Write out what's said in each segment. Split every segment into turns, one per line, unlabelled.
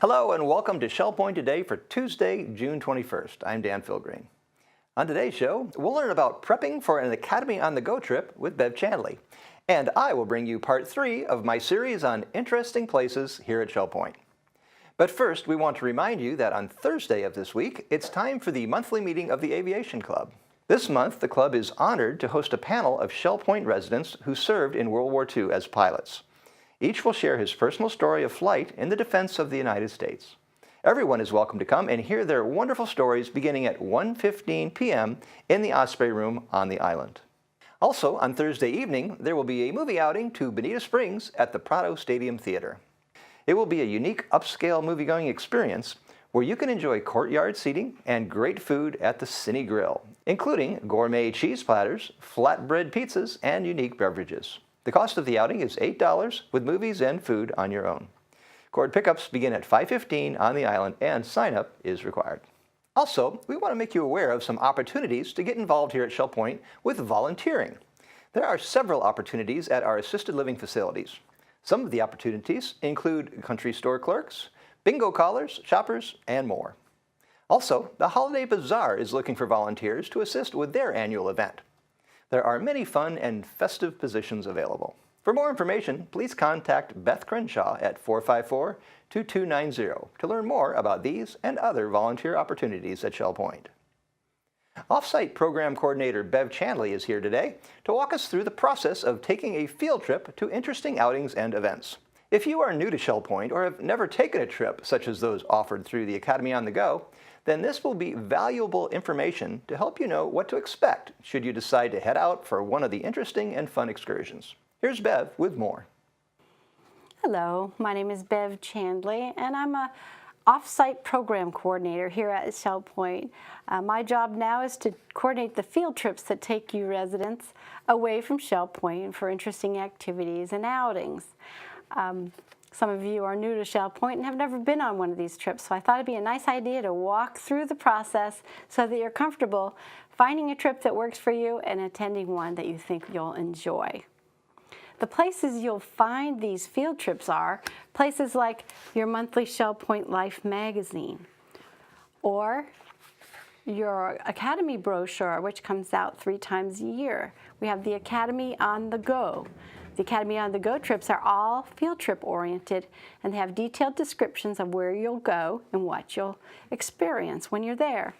Hello and welcome to Shell Point Today for Tuesday, June 21st. I'm Dan Philgreen. On today's show, we'll learn about prepping for an Academy on the Go trip with Bev Chandley. And I will bring you part 3 of my series on interesting places here at Shell Point. But first, we want to remind you that on Thursday of this week, it's time for the monthly meeting of the Aviation Club. This month, the club is honored to host a panel of Shell Point residents who served in World War II as pilots. Each will share his personal story of flight in the defense of the United States. Everyone is welcome to come and hear their wonderful stories beginning at 1:15 p.m. in the Osprey Room on the island. Also, on Thursday evening, there will be a movie outing to Bonita Springs at the Prado Stadium Theater. It will be a unique upscale movie-going experience where you can enjoy courtyard seating and great food at the Cine Grill, including gourmet cheese platters, flatbread pizzas, and unique beverages. The cost of the outing is $8 with movies and food on your own. Cord pickups begin at 5:15 on the island and sign-up is required. Also, we want to make you aware of some opportunities to get involved here at Shell Point with volunteering. There are several opportunities at our assisted living facilities. Some of the opportunities include country store clerks, bingo callers, shoppers, and more. Also, the Holiday Bazaar is looking for volunteers to assist with their annual event. There are many fun and festive positions available. For more information, please contact Beth Crenshaw at 454-2290 to learn more about these and other volunteer opportunities at Shell Point. Off-site Program Coordinator Bev Chandley is here today to walk us through the process of taking a field trip to interesting outings and events. If you are new to Shell Point or have never taken a trip such as those offered through the Academy on the Go, then this will be valuable information to help you know what to expect should you decide to head out for one of the interesting and fun excursions. Here's Bev with more.
Hello, my name is Bev Chandley, and I'm a off-site program coordinator here at Shell Point. My job now is to coordinate the field trips that take you residents away from Shell Point for interesting activities and outings. Some of you are new to Shell Point and have never been on one of these trips, so I thought it'd be a nice idea to walk through the process so that you're comfortable finding a trip that works for you and attending one that you think you'll enjoy. The places you'll find these field trips are places like your monthly Shell Point Life magazine or your Academy brochure, which comes out 3 times a year. We have the Academy on the Go. The Academy on the Go trips are all field trip oriented, and they have detailed descriptions of where you'll go and what you'll experience when you're there.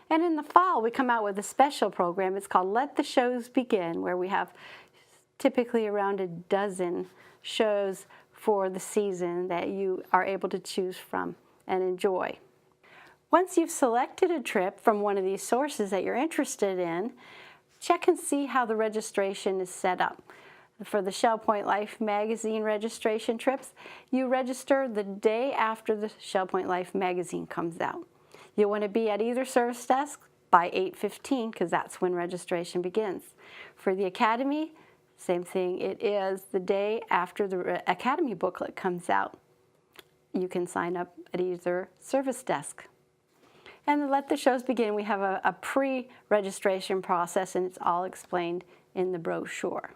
And in the fall, we come out with a special program. It's called Let the Shows Begin, where we have typically around a dozen shows for the season that you are able to choose from and enjoy. Once you've selected a trip from one of these sources that you're interested in, check and see how the registration is set up. For the Shell Point Life magazine registration trips, you register the day after the Shell Point Life magazine comes out. You'll want to be at either service desk by 8:15 because that's when registration begins. For the Academy, same thing. It is the day after the Academy booklet comes out. You can sign up at either service desk. And Let the Shows Begin, we have a pre-registration process, and it's all explained in the brochure.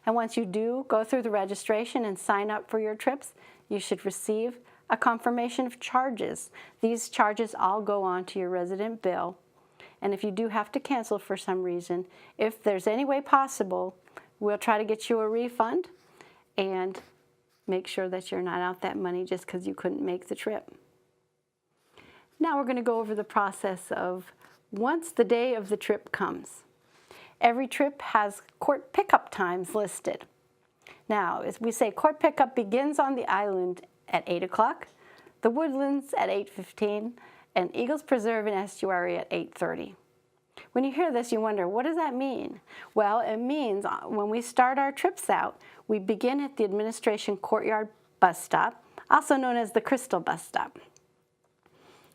And once you do go through the registration and sign up for your trips, you should receive a confirmation of charges. These charges all go on to your resident bill. And if you do have to cancel for some reason, if there's any way possible, we'll try to get you a refund and make sure that you're not out that money just because you couldn't make the trip. Now we're going to go over the process of once the day of the trip comes. Every trip has court pickup times listed. Now, as we say, court pickup begins on the island at 8 o'clock, the Woodlands at 8:15, and Eagles Preserve and Estuary at 8:30. When you hear this, you wonder, what does that mean? Well, it means when we start our trips out, we begin at the Administration Courtyard bus stop, also known as the Crystal bus stop.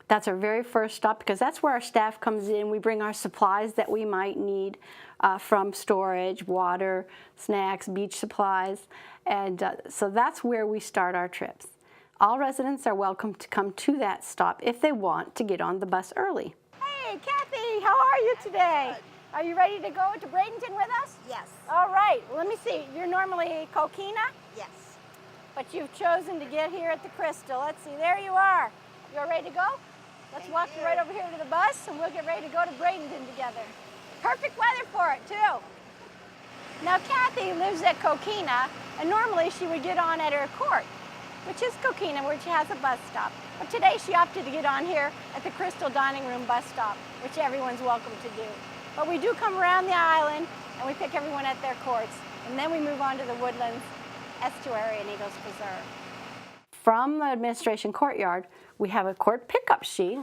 That's our very first stop because that's where our staff comes in. We bring our supplies that we might need from storage, water, snacks, beach supplies, and so that's where we start our trips. All residents are welcome to come to that stop if they want to get on the bus early.
Hey, Kathy, how are you today? Are you ready to go to Bradenton with us?
Yes.
All right, let me see. You're normally Coquina?
Yes.
but you've chosen to get here at the Crystal. Let's see, there you are. You all ready to go? Let's walk you right over here to the bus and we'll get ready to go to Bradenton together. Perfect weather for it too. Now Kathy lives at Coquina, and normally she would get on at her court, which is Coquina, where she has a bus stop. But today she opted to get on here at the Crystal Dining Room bus stop, which everyone's welcome to do. But we do come around the island and we pick everyone at their courts, and then we move on to the Woodlands, Estuary, and Eagles Preserve.
From the administration courtyard, we have a court pickup sheet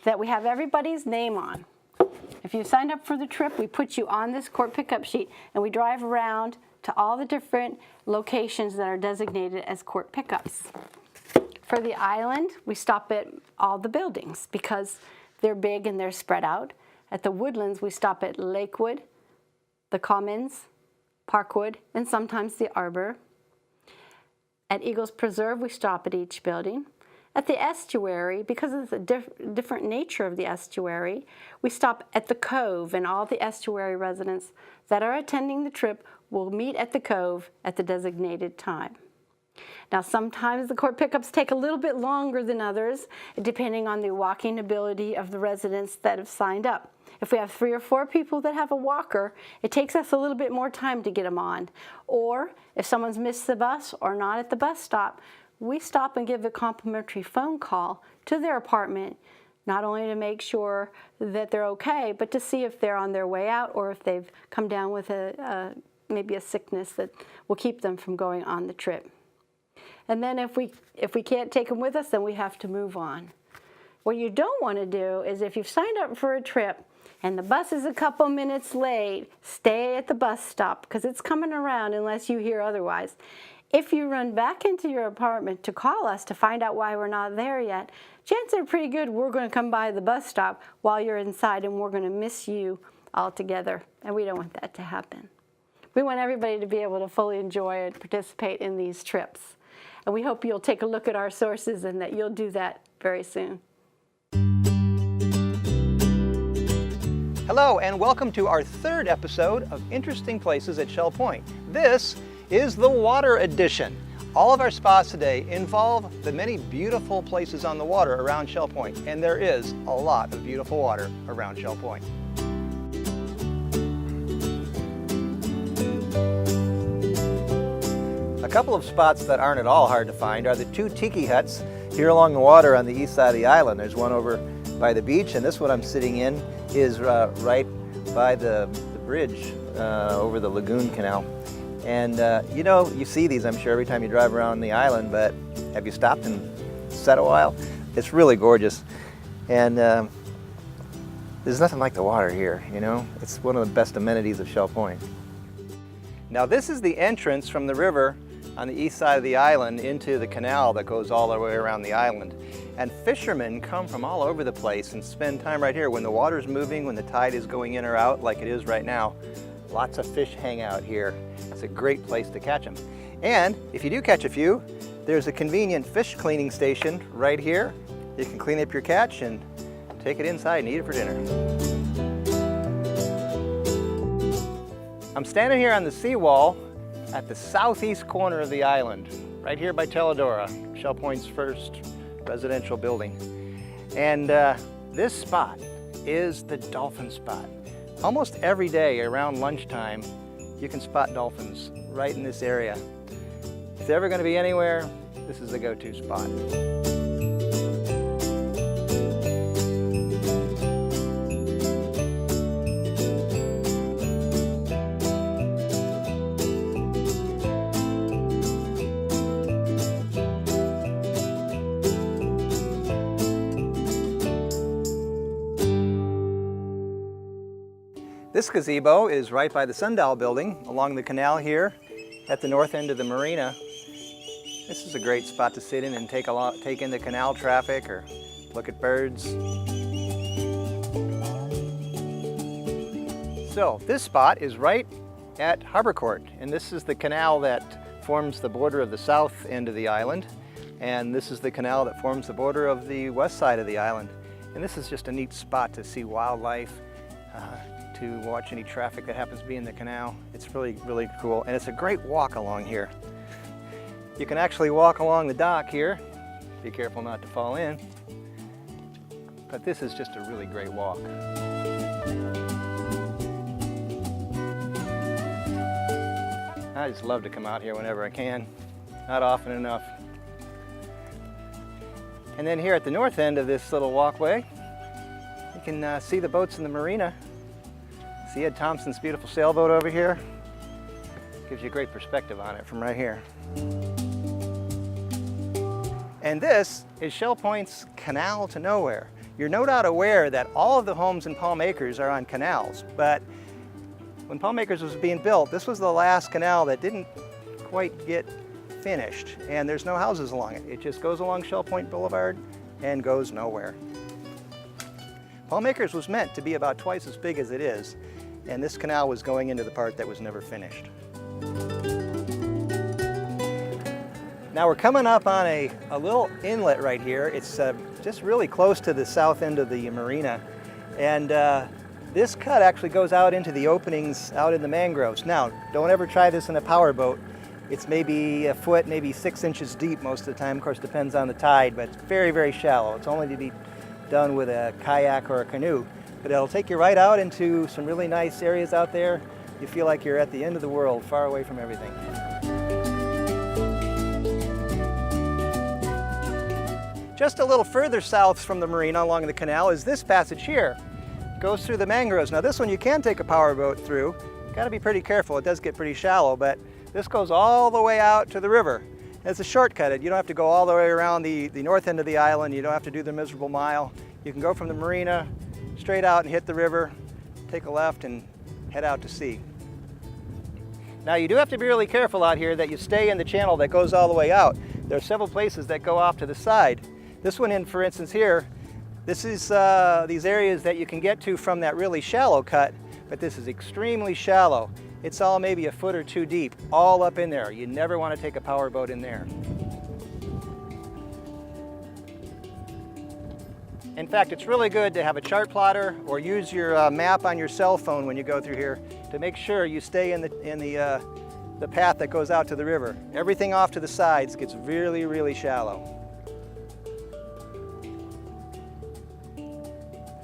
that we have everybody's name on. If you signed up for the trip, we put you on this court pickup sheet and we drive around to all the different locations that are designated as court pickups. For the island, we stop at all the buildings because they're big and they're spread out. At the Woodlands, we stop at Lakewood, the Commons, Parkwood, and sometimes the Arbor. At Eagles Preserve, we stop at each building. At the estuary, because of the different nature of the estuary, we stop at the Cove, and all the estuary residents that are attending the trip will meet at the Cove at the designated time. Now, sometimes the court pickups take a little bit longer than others, depending on the walking ability of the residents that have signed up. If we have 3 or 4 people that have a walker, it takes us a little bit more time to get them on. Or if someone's missed the bus or not at the bus stop, we stop and give a complimentary phone call to their apartment, not only to make sure that they're okay, but to see if they're on their way out or if they've come down with maybe a sickness that will keep them from going on the trip. And then if we can't take them with us, then we have to move on. What you don't want to do is, if you've signed up for a trip and the bus is a couple minutes late, stay at the bus stop because it's coming around unless you hear otherwise. If you run back into your apartment to call us to find out why we're not there yet, chances are pretty good we're going to come by the bus stop while you're inside and we're going to miss you altogether, and we don't want that to happen. We want everybody to be able to fully enjoy and participate in these trips. And we hope you'll take a look at our sources and that you'll do that very soon.
Hello, and welcome to our 3rd episode of Interesting Places at Shell Point. This is the water edition. All of our spots today involve the many beautiful places on the water around Shell Point, and there is a lot of beautiful water around Shell Point. A couple of spots that aren't at all hard to find are the 2 tiki huts here along the water on the east side of the island. There's one over by the beach, and this one I'm sitting in is right by the bridge over the lagoon canal. And you know, you see these, I'm sure, every time you drive around the island, but have you stopped and sat a while? It's really gorgeous. And there's nothing like the water here, you know? It's one of the best amenities of Shell Point. Now, this is the entrance from the river on the east side of the island into the canal that goes all the way around the island. And fishermen come from all over the place and spend time right here when the water's moving, when the tide is going in or out like it is right now. Lots of fish hang out here. It's a great place to catch them. And if you do catch a few, there's a convenient fish cleaning station right here. You can clean up your catch and take it inside and eat it for dinner. I'm standing here on the seawall at the southeast corner of the island, right here by Teledora, Shell Point's first residential building. And this spot is the dolphin spot. Almost every day around lunchtime, you can spot dolphins right in this area. If they're ever going to be anywhere, this is the go-to spot. This gazebo is right by the Sundial building along the canal here at the north end of the marina. This is a great spot to sit in and take in the canal traffic or look at birds. So this spot is right at Harbor Court, and this is the canal that forms the border of the south end of the island, and this is the canal that forms the border of the west side of the island. And this is just a neat spot to see wildlife, to watch any traffic that happens to be in the canal. It's really, really cool, and it's a great walk along here. You can actually walk along the dock here. Be careful not to fall in. But this is just a really great walk. I just love to come out here whenever I can. Not often enough. And then here at the north end of this little walkway, you can see the boats in the marina. See Ed Thompson's beautiful sailboat over here. Gives you a great perspective on it from right here. And this is Shell Point's Canal to Nowhere. You're no doubt aware that all of the homes in Palm Acres are on canals, but when Palm Acres was being built, this was the last canal that didn't quite get finished, and there's no houses along it. It just goes along Shell Point Boulevard and goes nowhere. Palm Acres was meant to be about twice as big as it is, and this canal was going into the part that was never finished. Now we're coming up on a little inlet right here. It's just really close to the south end of the marina, and this cut actually goes out into the openings out in the mangroves. Now, don't ever try this in a power boat. It's maybe a foot, maybe 6 inches deep most of the time. Of course, depends on the tide, but it's very, very shallow. It's only to be done with a kayak or a canoe, but it'll take you right out into some really nice areas out there. You feel like you're at the end of the world, far away from everything. Just a little further south from the marina along the canal is this passage here. It goes through the mangroves. Now this one you can take a power boat through. Got to be pretty careful. It does get pretty shallow, but this goes all the way out to the river. It's a shortcut. You don't have to go all the way around the north end of the island. You don't have to do the miserable mile. You can go from the marina straight out and hit the river, take a left and head out to sea. Now you do have to be really careful out here that you stay in the channel that goes all the way out. There are several places that go off to the side. This one in, for instance, here, this is these areas that you can get to from that really shallow cut, but this is extremely shallow. It's all maybe a foot or two deep, all up in there. You never want to take a power boat in there. In fact, it's really good to have a chart plotter or use your map on your cell phone when you go through here to make sure you stay in the path that goes out to the river. Everything off to the sides gets really, really shallow.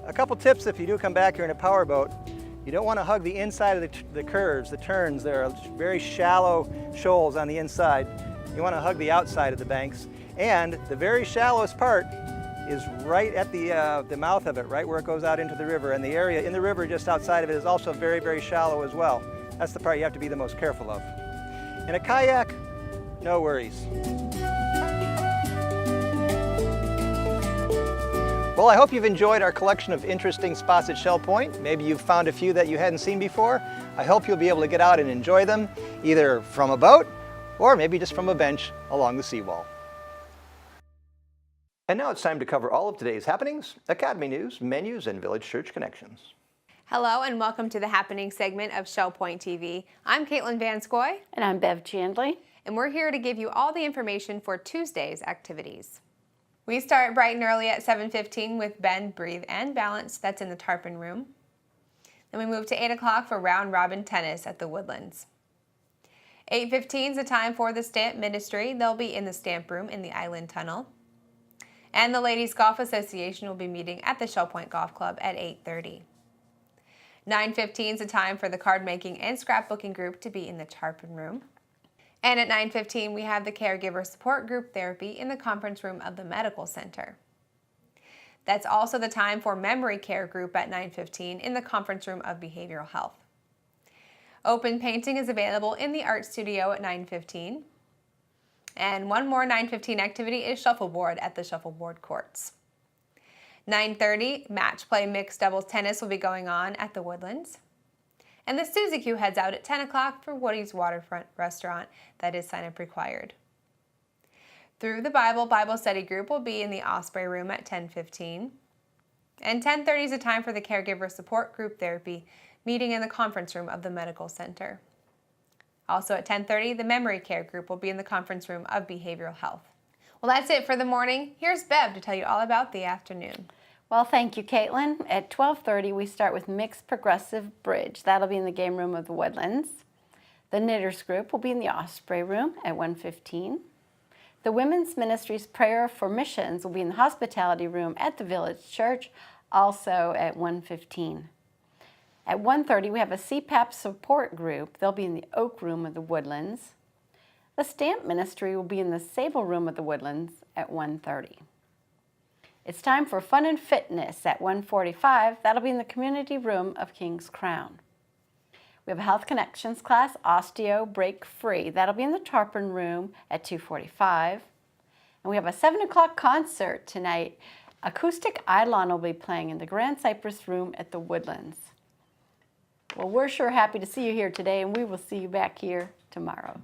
A couple tips if you do come back here in a power boat. You don't want to hug the inside of the curves, the turns. There are very shallow shoals on the inside. You want to hug the outside of the banks. And the very shallowest part is right at the mouth of it, right where it goes out into the river. And the area in the river just outside of it is also very, very shallow as well. That's the part you have to be the most careful of. In a kayak, no worries. Well, I hope you've enjoyed our collection of interesting spots at Shell Point. Maybe you've found a few that you hadn't seen before. I hope you'll be able to get out and enjoy them, either from a boat or maybe just from a bench along the seawall. And now it's time to cover all of today's happenings, Academy news, menus, and Village Church connections.
Hello and welcome to the Happening segment of Shell Point TV. I'm Caitlin Vanscoy.
And I'm Bev Chandley.
And we're here to give you all the information for Tuesday's activities. We start bright and early at 7:15 with Bend, Breathe, and Balance. That's in the Tarpon Room. Then we move to 8 o'clock for Round Robin Tennis at the Woodlands. 8:15 is the time for the Stamp Ministry. They'll be in the Stamp Room in the Island Tunnel. And the Ladies Golf Association will be meeting at the Shell Point Golf Club at 8:30. 9:15 is the time for the card making and scrapbooking group to be in the Tarpon Room. And at 9:15, we have the Caregiver Support Group Therapy in the conference room of the Medical Center. That's also the time for Memory Care Group at 9:15 in the conference room of Behavioral Health. Open painting is available in the Art Studio at 9:15. And one more 9:15 activity is Shuffleboard at the Shuffleboard Courts. 9:30, Match Play Mixed Doubles Tennis will be going on at the Woodlands. And the Suzy Q heads out at 10 o'clock for Woody's Waterfront Restaurant. That is sign-up required. Through the Bible Study Group will be in the Osprey Room at 10:15. And 10:30 is the time for the Caregiver Support Group Therapy, meeting in the conference room of the Medical Center. Also at 10:30, the Memory Care Group will be in the conference room of Behavioral Health. Well, that's it for the morning. Here's Bev to tell you all about the afternoon.
Well, thank you, Caitlin. At 12:30, we start with Mixed Progressive Bridge. That'll be in the game room of the Woodlands. The Knitters Group will be in the Osprey Room at 1:15. The Women's Ministry's Prayer for Missions will be in the hospitality room at the Village Church, also at 1:15. At 1:30, we have a CPAP support group. They'll be in the Oak Room of the Woodlands. The Stamp Ministry will be in the Sable Room of the Woodlands at 1:30. It's time for Fun and Fitness at 1:45. That'll be in the Community Room of King's Crown. We have a Health Connections class, Osteo Break Free. That'll be in the Tarpon Room at 2:45. And we have a 7 o'clock concert tonight. Acoustic Eidolon will be playing in the Grand Cypress Room at the Woodlands. Well, we're sure happy to see you here today, and we will see you back here tomorrow.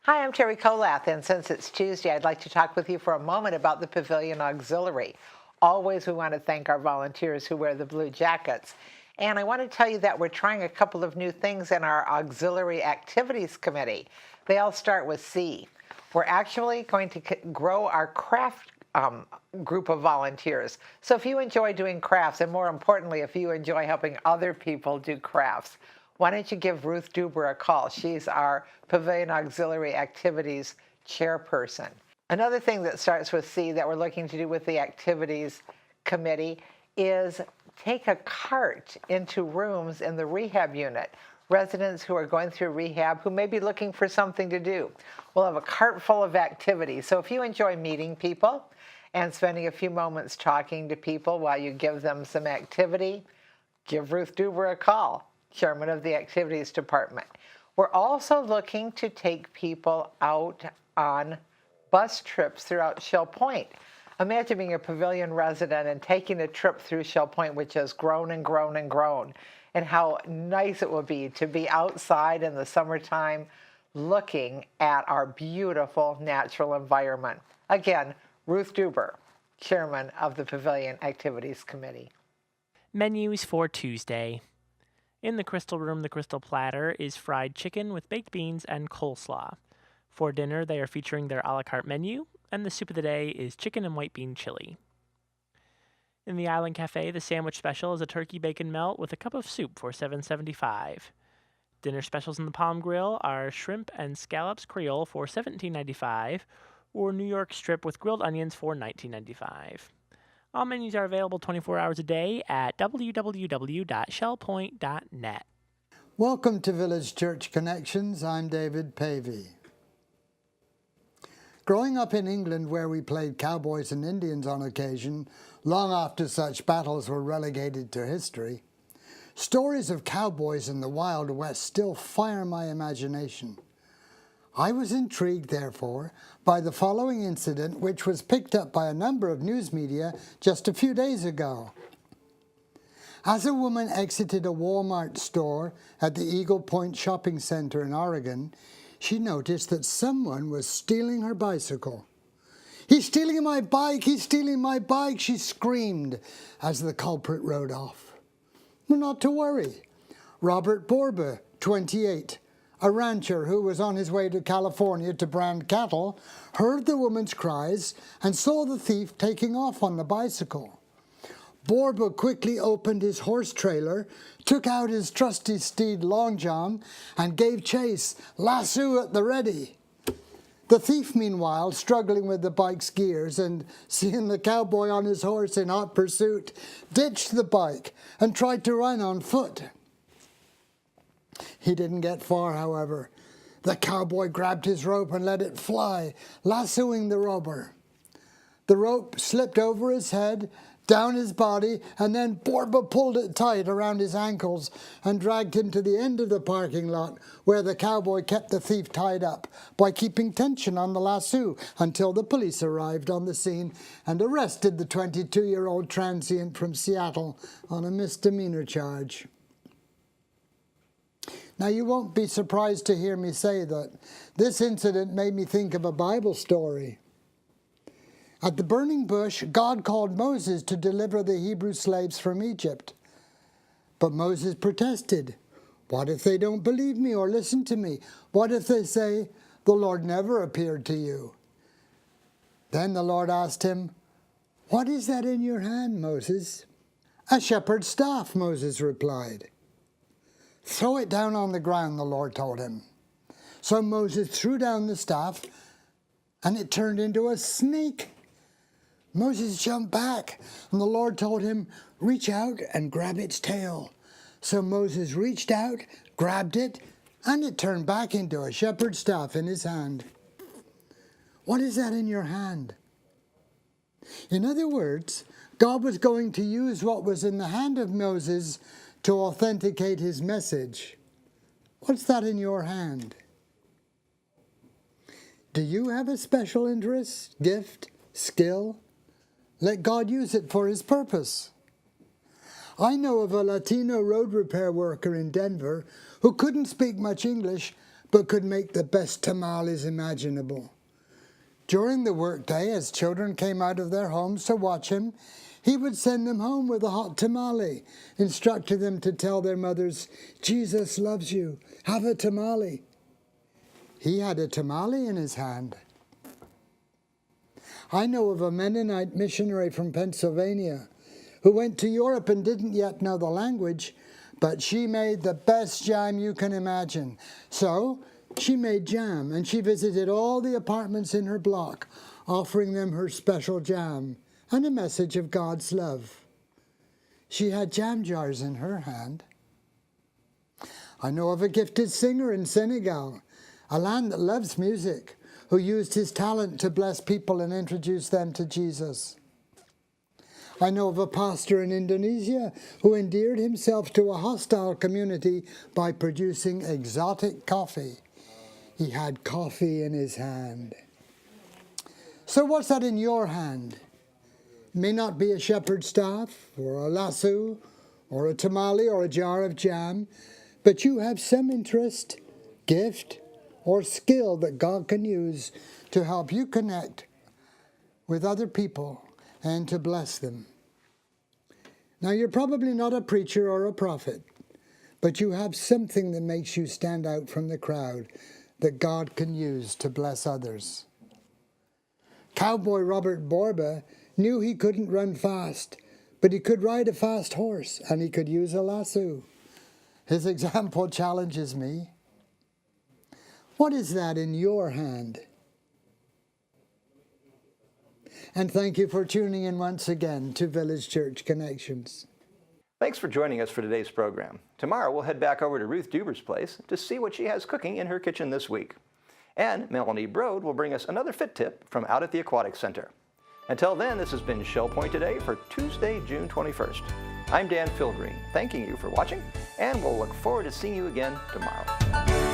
Hi, I'm Terry Kolath, and since it's Tuesday, I'd like to talk with you for a moment about the Pavilion Auxiliary. Always we want to thank our volunteers who wear the blue jackets. And I want to tell you that we're trying a couple of new things in our Auxiliary Activities Committee. They all start with C. We're actually going to grow our craft group of volunteers. So if you enjoy doing crafts, and more importantly, if you enjoy helping other people do crafts, why don't you give Ruth Duber a call? She's our Pavilion Auxiliary Activities chairperson. Another thing that starts with C that we're looking to do with the Activities Committee is take a cart into rooms in the rehab unit. Residents who are going through rehab who may be looking for something to do. We'll have a cart full of activities. So if you enjoy meeting people and spending a few moments talking to people while you give them some activity, give Ruth Duber a call, chairman of the Activities Department. We're also looking to take people out on bus trips throughout Shell Point. Imagine being a Pavilion resident and taking a trip through Shell Point, which has grown and grown and grown, and how nice it will be to be outside in the summertime looking at our beautiful natural environment. Again, Ruth Duber, chairman of the Pavilion Activities Committee.
Menus for Tuesday. In the Crystal Room, the Crystal Platter is fried chicken with baked beans and coleslaw. For dinner, they are featuring their a la carte menu, and the soup of the day is chicken and white bean chili. In the Island Cafe, the sandwich special is a turkey bacon melt with a cup of soup for $7.75. Dinner specials in the Palm Grill are shrimp and scallops Creole for $17.95, or New York strip with grilled onions for $19.95. All menus are available 24 hours a day at www.shellpoint.net.
Welcome to Village Church Connections. I'm David Pavey. Growing up in England, where we played cowboys and Indians on occasion, long after such battles were relegated to history, stories of cowboys in the Wild West still fire my imagination. I was intrigued, therefore, by the following incident, which was picked up by a number of news media just a few days ago. As a woman exited a Walmart store at the Eagle Point Shopping Center in Oregon, she noticed that someone was stealing her bicycle. "He's stealing my bike! He's stealing my bike!" she screamed as the culprit rode off. Well, not to worry. Robert Borba, 28, a rancher who was on his way to California to brand cattle, heard the woman's cries and saw the thief taking off on the bicycle. Borba quickly opened his horse trailer, took out his trusty steed Long John, and gave chase, lasso at the ready. The thief, meanwhile, struggling with the bike's gears and seeing the cowboy on his horse in hot pursuit, ditched the bike and tried to run on foot. He didn't get far, however. The cowboy grabbed his rope and let it fly, lassoing the robber. The rope slipped over his head, down his body, and then Borba pulled it tight around his ankles and dragged him to the end of the parking lot, where the cowboy kept the thief tied up by keeping tension on the lasso until the police arrived on the scene and arrested the 22-year-old transient from Seattle on a misdemeanor charge. Now, you won't be surprised to hear me say that this incident made me think of a Bible story. At the burning bush, God called Moses to deliver the Hebrew slaves from Egypt. But Moses protested. "What if they don't believe me or listen to me? What if they say, 'The Lord never appeared to you'?" Then the Lord asked him, "What is that in your hand, Moses?" "A shepherd's staff," Moses replied. "Throw it down on the ground," the Lord told him. So Moses threw down the staff, and it turned into a snake. Moses jumped back, and the Lord told him, reach out and grab its tail. So Moses reached out, grabbed it, and it turned back into a shepherd's staff in his hand. What is that in your hand? In other words, God was going to use what was in the hand of Moses to authenticate his message. What's that in your hand? Do you have a special interest, gift, skill? Let God use it for his purpose. I know of a Latino road repair worker in Denver who couldn't speak much English but could make the best tamales imaginable. During the workday, as children came out of their homes to watch him, he would send them home with a hot tamale, instructing them to tell their mothers, Jesus loves you, have a tamale. He had a tamale in his hand. I know of a Mennonite missionary from Pennsylvania who went to Europe and didn't yet know the language, but she made the best jam you can imagine. So she made jam, and she visited all the apartments in her block, offering them her special jam and a message of God's love. She had jam jars in her hand. I know of a gifted singer in Senegal, a land that loves music, who used his talent to bless people and introduce them to Jesus. I know of a pastor in Indonesia who endeared himself to a hostile community by producing exotic coffee. He had coffee in his hand. So what's that in your hand? It may not be a shepherd's staff, or a lasso, or a tamale, or a jar of jam, but you have some interest, gift, or skill that God can use to help you connect with other people and to bless them. Now, you're probably not a preacher or a prophet, but you have something that makes you stand out from the crowd that God can use to bless others. Cowboy Robert Borba knew he couldn't run fast, but he could ride a fast horse and he could use a lasso. His example challenges me. What is that in your hand? And thank you for tuning in once again to Village Church Connections.
Thanks for joining us for today's program. Tomorrow we'll head back over to Ruth Duber's place to see what she has cooking in her kitchen this week. And Melanie Broad will bring us another fit tip from out at the Aquatic Center. Until then, this has been Shell Point Today for Tuesday, June 21st. I'm Dan Philgreen, thanking you for watching, and we'll look forward to seeing you again tomorrow.